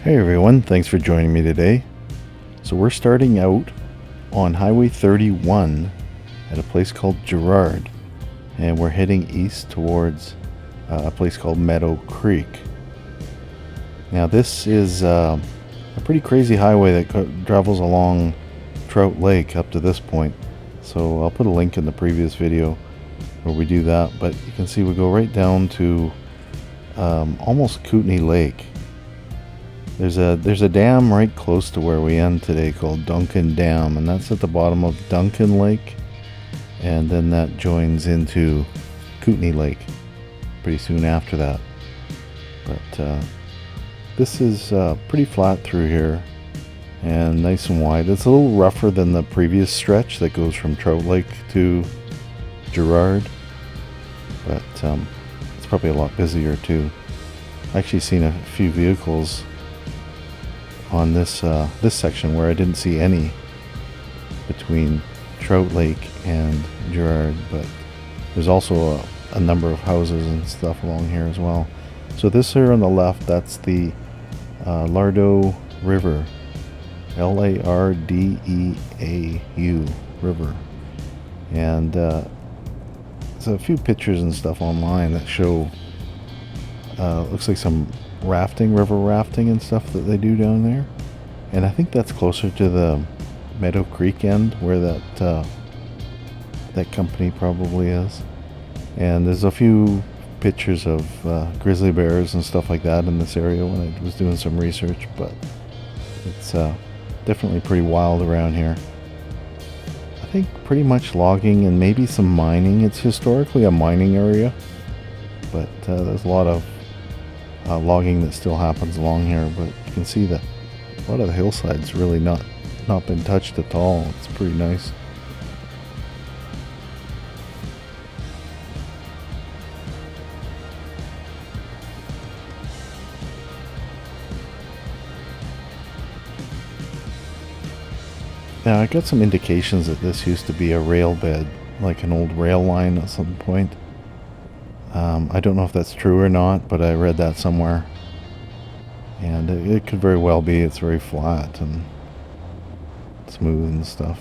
Hey everyone, thanks for joining me today. So we're starting out on Highway 31 at a place called Gerrard, and we're heading east towards a place called Meadow Creek. Now this is a pretty crazy highway that travels along Trout Lake up to this point. So I'll put a link in the previous video where we do that, but you can see we go right down to almost Kootenay Lake. There's a dam right close to where we end today called Duncan Dam, and that's at the bottom of Duncan Lake, and then that joins into Kootenay Lake pretty soon after that. But this is pretty flat through here and nice and wide. It's a little rougher than the previous stretch that goes from Trout Lake to Gerrard, but it's probably a lot busier too. I actually seen a few vehicles on this section where I didn't see any between Trout Lake and Gerrard, but there's also a number of houses and stuff along here as well. So this here on the left, that's the Lardeau River, Lardeau River, and there's a few pictures and stuff online that show looks like some river rafting and stuff that they do down there, and I think that's closer to the Meadow Creek end where that company probably is. And there's a few pictures of grizzly bears and stuff like that in this area when I was doing some research, but it's definitely pretty wild around here. I think pretty much logging and maybe some mining. It's historically a mining area, but there's a lot of logging that still happens along here, but you can see that a lot of the hillside's really not been touched at all. It's pretty nice. Now I got some indications that this used to be a rail bed, like an old rail line at some point. I don't know if that's true or not, but I read that somewhere, and it could very well be. It's very flat and smooth and stuff.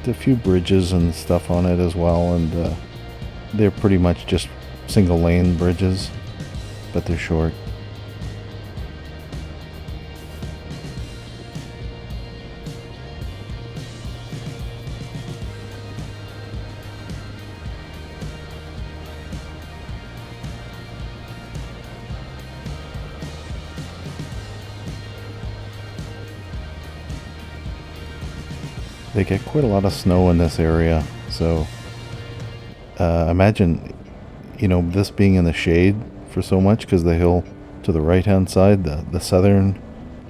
A few bridges and stuff on it as well, and they're pretty much just single lane bridges, but they're short. They get quite a lot of snow in this area, so imagine, this being in the shade for so much, because the hill to the right hand side, the southern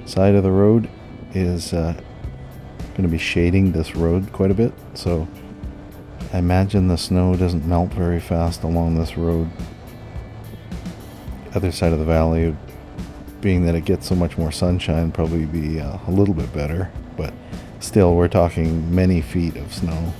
side of the road, is going to be shading this road quite a bit, so I imagine the snow doesn't melt very fast along this road. Other side of the valley, being that it gets so much more sunshine, probably be a little bit better, but still, we're talking many feet of snow.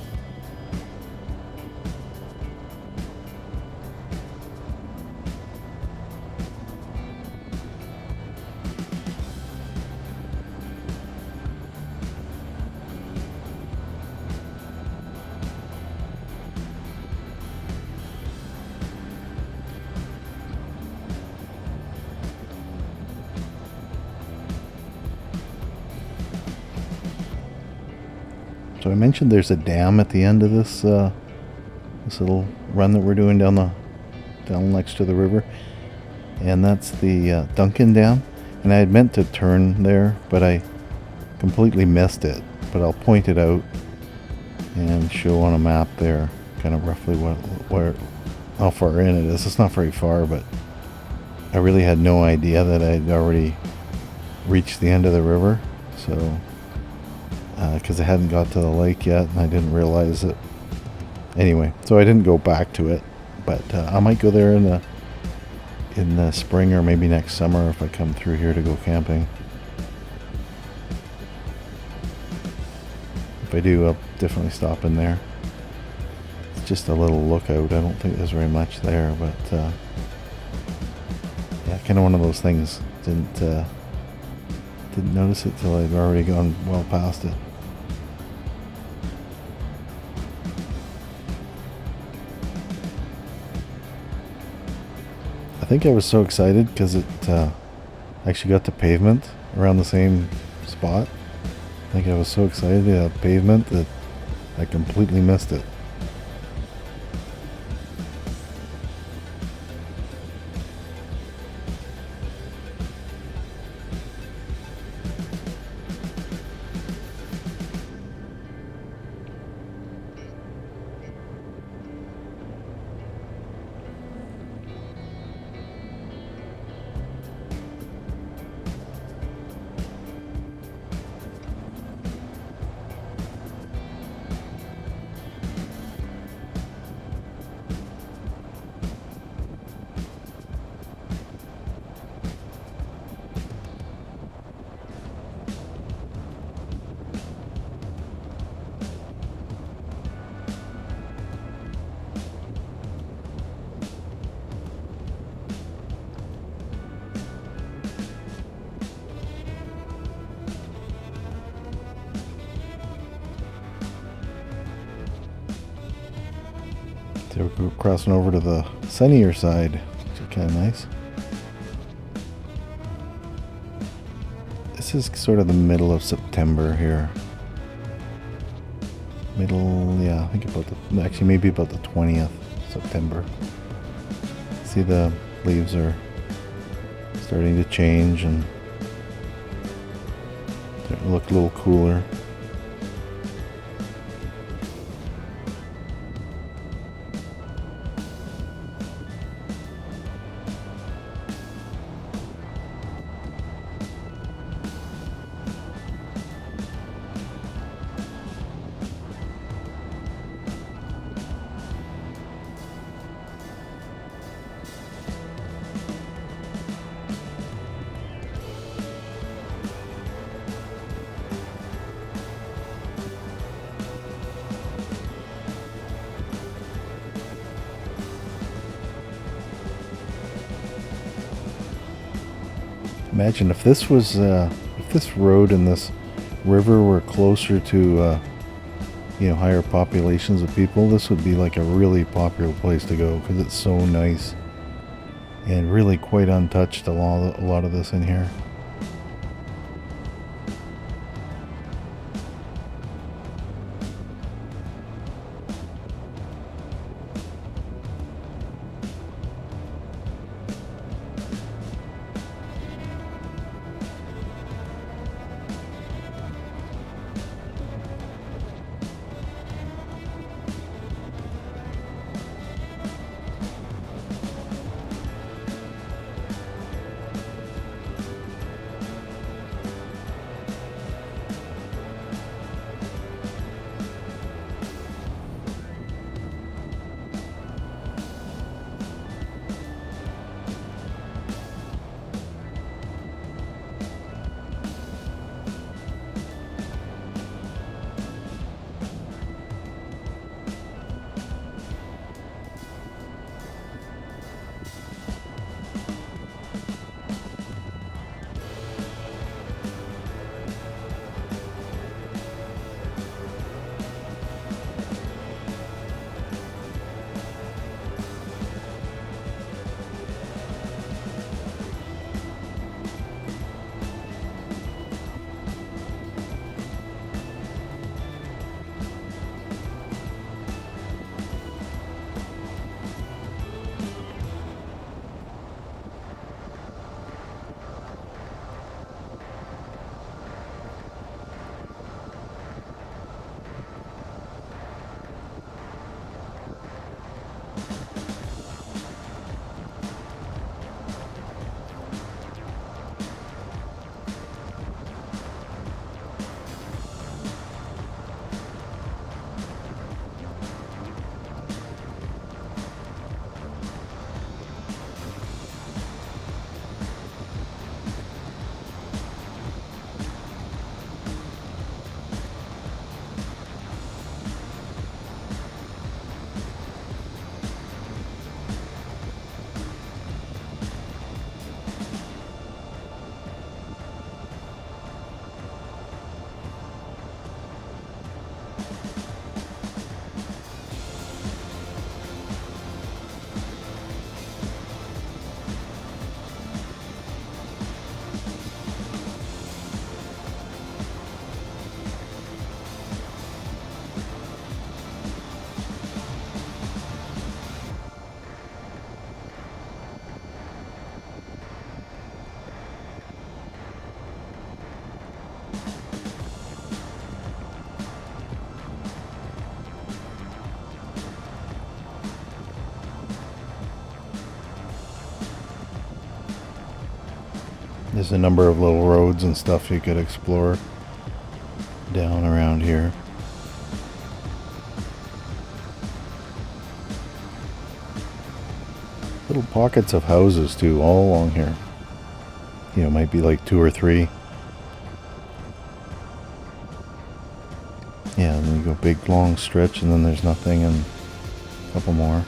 So I mentioned there's a dam at the end of this little run that we're doing down next to the river, and that's the Duncan Dam. And I had meant to turn there, but I completely missed it. But I'll point it out and show on a map there, kind of roughly how far in it is. It's not very far, but I really had no idea that I'd already reached the end of the river. So. Because I hadn't got to the lake yet, and I didn't realize it. Anyway, so I didn't go back to it, but I might go there in the spring or maybe next summer if I come through here to go camping. If I do, I'll definitely stop in there. just a little lookout. I don't think there's very much there, but yeah, kind of one of those things. Didn't notice it till I'd already gone well past it. I think I was so excited because it actually got to pavement around the same spot. I think I was so excited to have pavement that I completely missed it. So we're crossing over to the sunnier side, which is kind of nice. This is sort of the middle of September here. Yeah, I think actually maybe about the 20th September. See, the leaves are starting to change and starting to look a little cooler. Imagine if this was, if this road and this river were closer to, higher populations of people, this would be like a really popular place to go because it's so nice and really quite untouched. A lot of this in here. There's a number of little roads and stuff you could explore down around here. Little pockets of houses too, all along here. You know, might be like 2 or 3. Yeah, and then you go big long stretch and then there's nothing, and a couple more.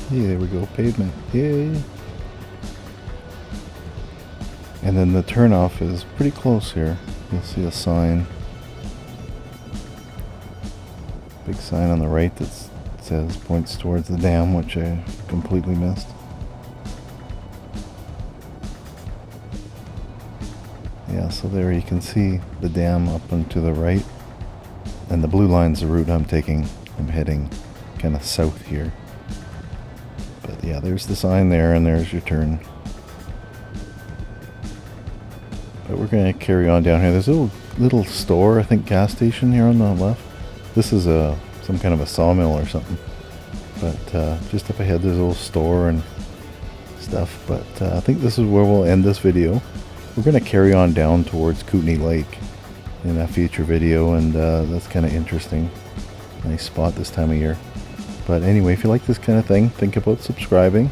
Hey, there we go, pavement. Yay! And then the turnoff is pretty close here. You'll see a sign. Big sign on the right that says points towards the dam, which I completely missed. Yeah, so there you can see the dam up and to the right. And the blue line's the route I'm taking. I'm heading kind of south here. But yeah, there's the sign there, and there's your turn. But we're going to carry on down here. There's a little store, I think, gas station here on the left. This is some kind of a sawmill or something. But just up ahead there's a little store and stuff. But I think this is where we'll end this video. We're going to carry on down towards Kootenay Lake in a future video, and that's kind of interesting. Nice spot this time of year. But anyway, if you like this kind of thing, think about subscribing.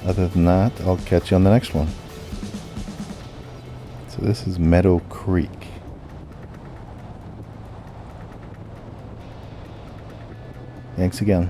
Other than that, I'll catch you on the next one. So this is Meadow Creek. Thanks again.